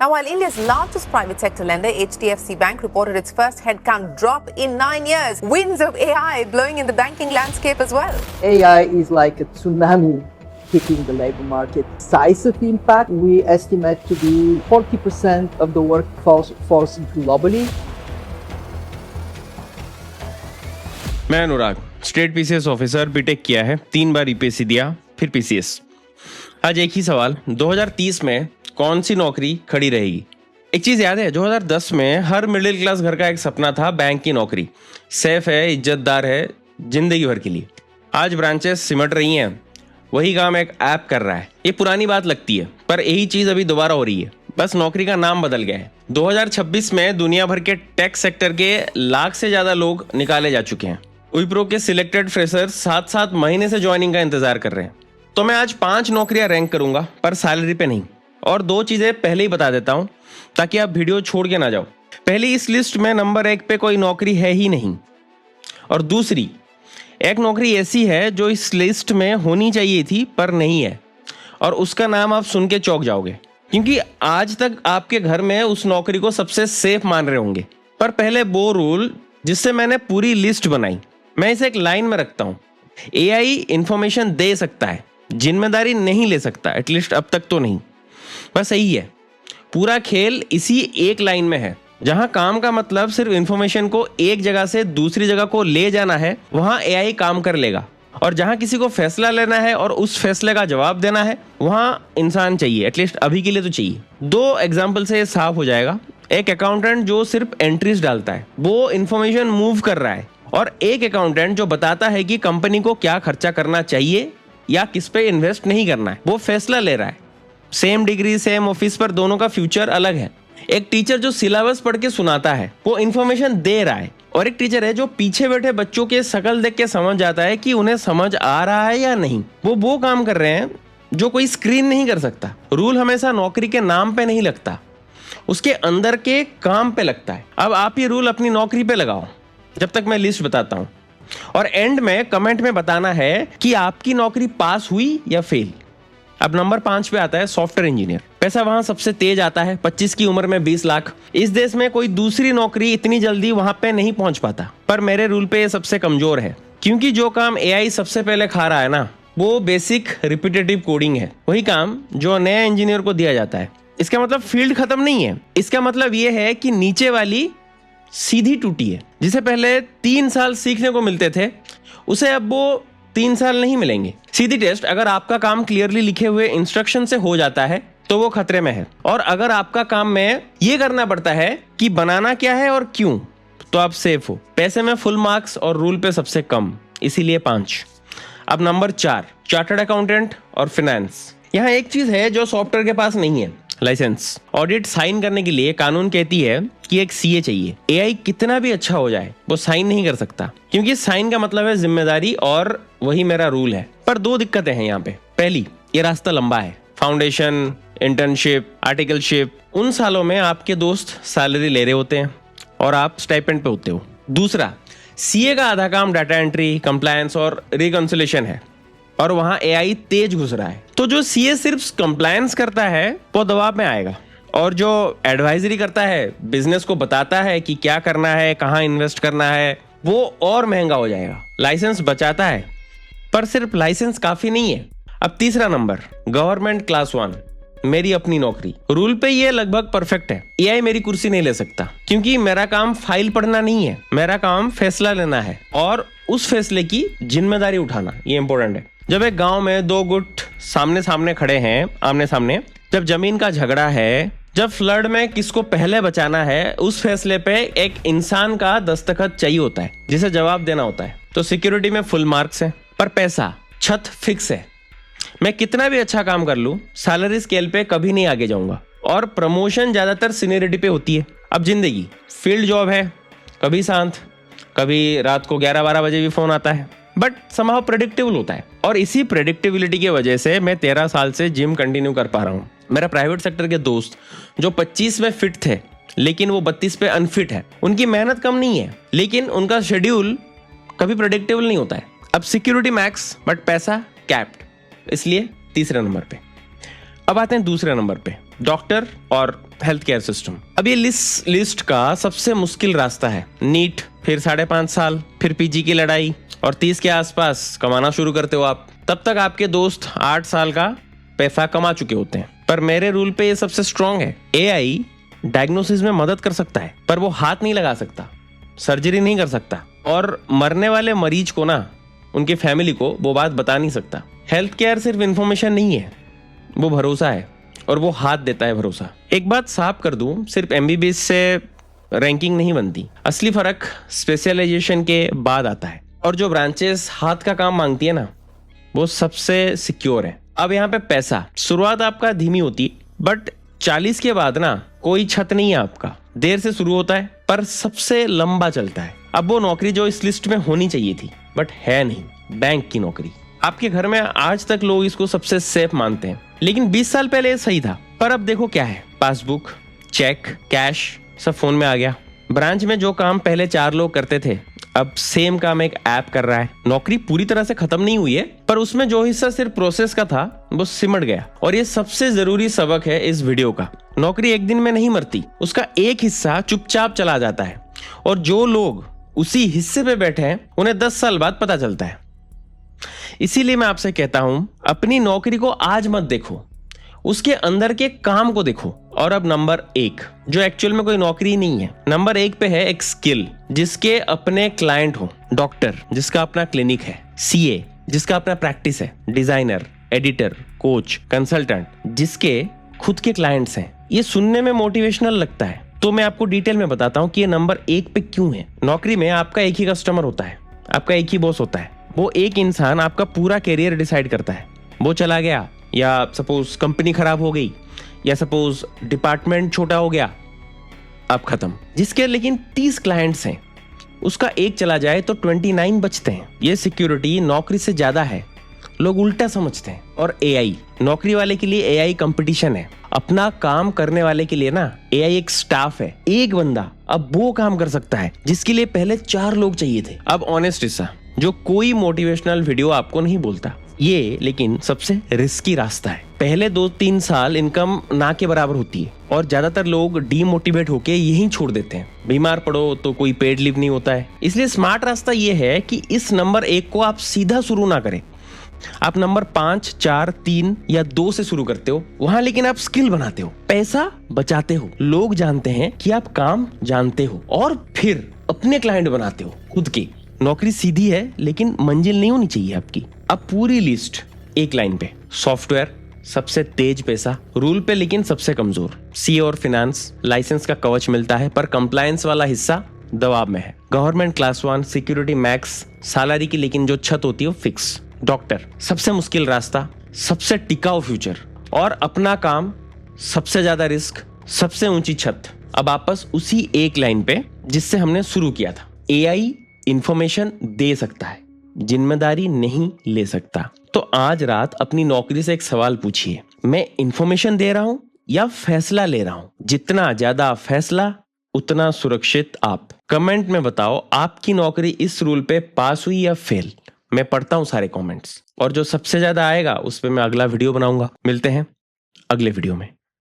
Now, while India's largest private sector lender, HDFC Bank, reported its first headcount drop in 9 years, winds of AI blowing in the banking landscape as well. AI is like a tsunami hitting the labor market. Size of impact, we estimate to be 40% of the workforce globally. मैं अनुराग, state PCS officer, BTech किया है, 3 बार UPSC दिया, फिर PCS. आज एक ही सवाल, 2030 में कौन सी नौकरी खड़ी रहेगी? एक चीज याद है, 2010 में हर मिडिल क्लास घर का एक सपना था बैंक की नौकरी। सेफ है, इज्जतदार है, जिंदगी भर के लिए। आज ब्रांचेस सिमट रही हैं, वही काम एक ऐप कर रहा है। ये पुरानी बात लगती है, पर यही चीज अभी दोबारा हो रही है, बस नौकरी का नाम बदल गया है। 2026 में दुनिया भर के टेक सेक्टर के 1 लाख से ज्यादा लोग निकाले जा चुके हैं। विप्रो के सिलेक्टेड फ्रेशर्स 7-7 महीने से ज्वाइनिंग का इंतजार कर रहे हैं। तो मैं आज 5 नौकरियां रैंक करूंगा, पर सैलरी पे नहीं। और 2 चीजें पहले ही बता देता हूं, ताकि आप वीडियो छोड़ के ना जाओ। पहली, इस लिस्ट में नंबर 1 पे कोई नौकरी है ही नहीं। और दूसरी, एक नौकरी ऐसी है जो इस लिस्ट में होनी चाहिए थी पर नहीं है, और उसका नाम आप सुन के चौंक जाओगे, क्योंकि आज तक आपके घर में उस नौकरी को सबसे सेफ मान रहे होंगे। पर पहले वो रूल जिससे मैंने पूरी लिस्ट बनाई, मैं इसे एक लाइन में रखता हूं। एआई इंफॉर्मेशन दे सकता है, जिम्मेदारी नहीं ले सकता, एटलीस्ट अब तक तो नहीं। बस यही है, पूरा खेल इसी एक लाइन में है। जहां काम का मतलब सिर्फ इंफॉर्मेशन को एक जगह से दूसरी जगह को ले जाना है, वहां एआई काम कर लेगा। और जहां किसी को फैसला लेना है और उस फैसले का जवाब देना है, वहां इंसान चाहिए, एटलीस्ट अभी के लिए तो चाहिए। 2 एग्जाम्पल से ये साफ हो जाएगा। एक अकाउंटेंट जो सिर्फ एंट्रीज डालता है, वो इंफॉर्मेशन मूव कर रहा है, और एक अकाउंटेंट जो बताता है कि कंपनी को क्या खर्चा करना चाहिए या किस पे इन्वेस्ट नहीं करना है, वो फैसला ले रहा है। सेम डिग्री, सेम ऑफिस, पर दोनों का फ्यूचर अलग है। एक टीचर जो सिलेबस पढ़ के सुनाता है, वो इन्फॉर्मेशन दे रहा है, और एक टीचर है जो पीछे बैठे बच्चों के शकल देख के समझ जाता है कि उन्हें समझ आ रहा है या नहीं। वो काम कर रहे हैं जो कोई स्क्रीन नहीं कर सकता। रूल हमेशा नौकरी के नाम पे नहीं लगता, उसके अंदर के काम पे लगता है। अब आप ये रूल अपनी नौकरी पे लगाओ, जब तक मैं लिस्ट बताता हूं, और एंड में कमेंट में बताना है कि आपकी नौकरी पास हुई या फेल। अब नंबर 5 पे आता है सॉफ्टवेयर इंजीनियर। पैसा वहां सबसे तेज आता है, 25 की उम्र में 20 लाख। इस देश में कोई दूसरी नौकरी इतनी जल्दी वहां पे नहीं पहुंच पाता, पर मेरे रूल पे ये सबसे कमजोर है, क्योंकि जो काम एआई सबसे पहले खा रहा है ना, वो बेसिक रिपीटेटिव कोडिंग है। वही काम जो नए इंजीनियर को दिया जाता है। इसका मतलब फील्ड खत्म नहीं है, इसका मतलब ये है कि नीचे वाली सीधी टूटी है। जिसे पहले 3 साल सीखने को मिलते थे, उसे अब वो 3 साल नहीं मिलेंगे। सीधी टेस्ट, अगर आपका काम क्लियरली लिखे हुए इंस्ट्रक्शन से हो जाता है तो वो खतरे में है, और अगर आपका काम में ये करना पड़ता है कि बनाना क्या है और क्यों, तो आप सेफ हो। पैसे में फुल मार्क्स और रूल पे सबसे कम, इसीलिए 5। अब नंबर 4, चार्टर्ड अकाउंटेंट और फाइनेंस। यहाँ एक चीज है जो सॉफ्टवेयर के पास नहीं है, लाइसेंस। ऑडिट साइन करने के लिए कानून कहती है कि एक सीए चाहिए। एआई कितना भी अच्छा हो जाए, वो साइन नहीं कर सकता, क्योंकि साइन का मतलब है जिम्मेदारी, और वही मेरा रूल है। पर 2 दिक्कतें हैं यहाँ पे। पहली, ये रास्ता लंबा है। फाउंडेशन, इंटर्नशिप, आर्टिकलशिप, उन सालों में आपके दोस्त सैलरी ले रहे होते हैं और आप स्टाइपेंड पे होते हो। दूसरा, सीए का आधा काम डाटा एंट्री, कंप्लायंस और रिकंसिलिएशन है, और वहां एआई तेज घुस रहा है। तो जो सीए सिर्फ कंप्लायंस करता है, वो दबाव में आएगा, और जो एडवाइजरी करता है, बिजनेस को बताता है कि क्या करना है, कहाँ इन्वेस्ट करना है, वो और महंगा हो जाएगा। लाइसेंस बचाता है, पर सिर्फ लाइसेंस काफी नहीं है। अब तीसरा नंबर, गवर्नमेंट क्लास 1, मेरी अपनी नौकरी। रूल पे ये लगभग परफेक्ट है। एआई मेरी कुर्सी नहीं ले सकता, क्योंकि मेरा काम फाइल पढ़ना नहीं है, मेरा काम फैसला लेना है, और उस फैसले की जिम्मेदारी उठाना, ये इंपॉर्टेंट है। जब एक गांव में 2 गुट सामने सामने खड़े हैं, आमने सामने, जब जमीन का झगड़ा है, जब फ्लड में किसको पहले बचाना है, उस फैसले पे एक इंसान का दस्तखत चाहिए होता है, जिसे जवाब देना होता है। तो सिक्योरिटी में फुल मार्क्स है, पर पैसा, छत फिक्स है। मैं कितना भी अच्छा काम कर लूं, सैलरी स्केल पे कभी नहीं आगे जाऊंगा, और प्रमोशन ज्यादातर सीनियरिटी पे होती है। अब जिंदगी फील्ड जॉब है, कभी शांत, कभी रात को 11-12 बजे भी फोन आता है, बट समहाउ प्रेडिक्टेबल होता है। और इसी प्रेडिक्टेबिलिटी की वजह से मैं 13 साल से जिम कंटिन्यू कर पा रहा हूँ। मेरा प्राइवेट सेक्टर के दोस्त जो 25 में फिट थे, लेकिन वो 32 पे अनफिट है, उनकी मेहनत कम नहीं है, लेकिन उनका शेड्यूल कभी प्रेडिक्टेबल नहीं होता है। अब सिक्योरिटी मैक्स, बट पैसा कैप्ड, इसलिए तीसरे नंबर पे। अब आते हैं दूसरे नंबर पे, डॉक्टर और हेल्थ केयर सिस्टम। अब ये लिस्ट का सबसे मुश्किल रास्ता है नीट, फिर 5.5 साल, फिर पीजी की लड़ाई, और 30 के आसपास कमाना शुरू करते हो आप। तब तक आपके दोस्त 8 साल का पैसा कमा चुके होते हैं। पर मेरे रूल पे ये सबसे स्ट्रांग है। AI डायग्नोसिस में मदद कर सकता है, पर वो हाथ नहीं लगा सकता, सर्जरी नहीं कर सकता, और मरने वाले मरीज को ना, उनकी फैमिली को वो बात बता नहीं सकता। हेल्थ केयर सिर्फ इंफॉर्मेशन नहीं है, वो भरोसा है, और वो हाथ देता है भरोसा। एक बात साफ कर दूं, सिर्फ MBBS से रैंकिंग नहीं बनती। असली फर्क स्पेशलाइजेशन के बाद आता है, और जो ब्रांचेस हाथ का काम मांगती है ना, वो सबसे सिक्योर है। अब यहाँ पे पैसा, शुरुआत आपका धीमी होती है, बट 40 के बाद ना कोई छत नहीं है आपका। देर से शुरू होता है, पर सबसे लंबा चलता है। अब वो नौकरी जो इस लिस्ट में होनी चाहिए थी, बट है नहीं, बैंक की नौकरी। आपके घर में आज तक लोग इसको सबसे सेफ मानते हैं, लेकिन 20 साल पहले ये सही था। पर अब देखो क्या है, पासबुक, चेक, कैश सब फोन में आ गया। ब्रांच में जो काम पहले 4 लोग करते थे, अब सेम काम एक ऐप कर रहा है। नौकरी पूरी तरह से खत्म नहीं हुई है, पर उसमें जो हिस्सा सिर्फ प्रोसेस का था वो सिमट गया। और ये सबसे जरूरी सबक है इस वीडियो का। नौकरी एक दिन में नहीं मरती, उसका एक हिस्सा चुपचाप चला जाता है, और जो लोग उसी हिस्से पे बैठे हैं उन्हें 10 साल बाद पता चलता है। इसीलिए मैं आपसे कहता हूं, अपनी नौकरी को आज मत देखो, उसके अंदर के काम को देखो। और अब नंबर 1, जो एक्चुअल में कोई नौकरी नहीं है, नंबर 1 पे है एक स्किल जिसके अपने क्लाइंट हो। डॉक्टर जिसका अपना क्लिनिक है, CA जिसका अपना प्रैक्टिस है, डिजाइनर, एडिटर, कोच, कंसल्टेंट जिसके खुद के क्लाइंट्स हैं। ये सुनने में मोटिवेशनल लगता है, तो मैं आपको डिटेल में बताता हूँ कि ये नंबर 1 पे क्यों है। नौकरी में आपका एक ही कस्टमर होता है, आपका एक ही बॉस होता है। वो एक इंसान आपका पूरा कैरियर डिसाइड करता है। वो चला गया, या सपोज कंपनी खराब हो गई, या सपोज डिपार्टमेंट छोटा हो गया, अब खत्म। जिसके लेकिन 30 क्लाइंट्स हैं, उसका एक चला जाए तो 29 बचते हैं। ये सिक्योरिटी नौकरी से ज्यादा है, लोग उल्टा समझते हैं। और AI, नौकरी वाले के लिए AI कंपटीशन है, अपना काम करने वाले के लिए ना AI एक स्टाफ है। एक बंदा अब वो काम कर सकता है जिसके लिए पहले 4 लोग चाहिए थे। अब ऑनेस्ट हिस्सा, जो कोई मोटिवेशनल वीडियो आपको नहीं बोलता, ये लेकिन सबसे रिस्की रास्ता है। पहले 2-3 साल इनकम ना के बराबर होती है, और ज्यादातर लोग डीमोटिवेट होके यहीं छोड़ देते हैं। बीमार पड़ो तो कोई पेड लीव नहीं होता है। इसलिए स्मार्ट रास्ता ये है कि इस नंबर 1 को आप सीधा शुरू ना करें। आप नंबर 5, 4, 3 या 2 से शुरू करते हो, वहां लेकिन आप स्किल बनाते हो, पैसा बचाते हो, लोग जानते हैं कि आप काम जानते हो, और फिर अपने क्लाइंट बनाते हो खुद के। नौकरी सीधी है, लेकिन मंजिल नहीं होनी चाहिए आपकी। अब पूरी लिस्ट एक लाइन पे। सॉफ्टवेयर सबसे तेज पैसा, रूल पे लेकिन सबसे कमजोर। CA और फाइनेंस, लाइसेंस का कवच मिलता है, पर कंप्लायंस वाला हिस्सा दबाव में है। Government class 1, security max, salary की लेकिन जो छत होती है वो फिक्स। डॉक्टर सबसे मुश्किल रास्ता, सबसे टिकाऊ फ्यूचर, और अपना काम सबसे ज्यादा रिस्क, सबसे ऊंची छत। अब वापस उसी एक लाइन पे जिससे हमने शुरू किया था। AI इंफॉर्मेशन दे सकता है, जिम्मेदारी नहीं ले सकता। तो आज रात अपनी नौकरी से एक सवाल पूछिए, मैं इंफॉर्मेशन दे रहा हूं या फैसला ले रहा हूं? जितना ज्यादा फैसला, उतना सुरक्षित आप। कमेंट में बताओ, आपकी नौकरी इस रूल पे पास हुई या फेल। मैं पढ़ता हूं सारे कमेंट्स, और जो सबसे ज्यादा आएगा उस पे मैं अगला वीडियो बनाऊंगा। मिलते हैं अगले वीडियो में।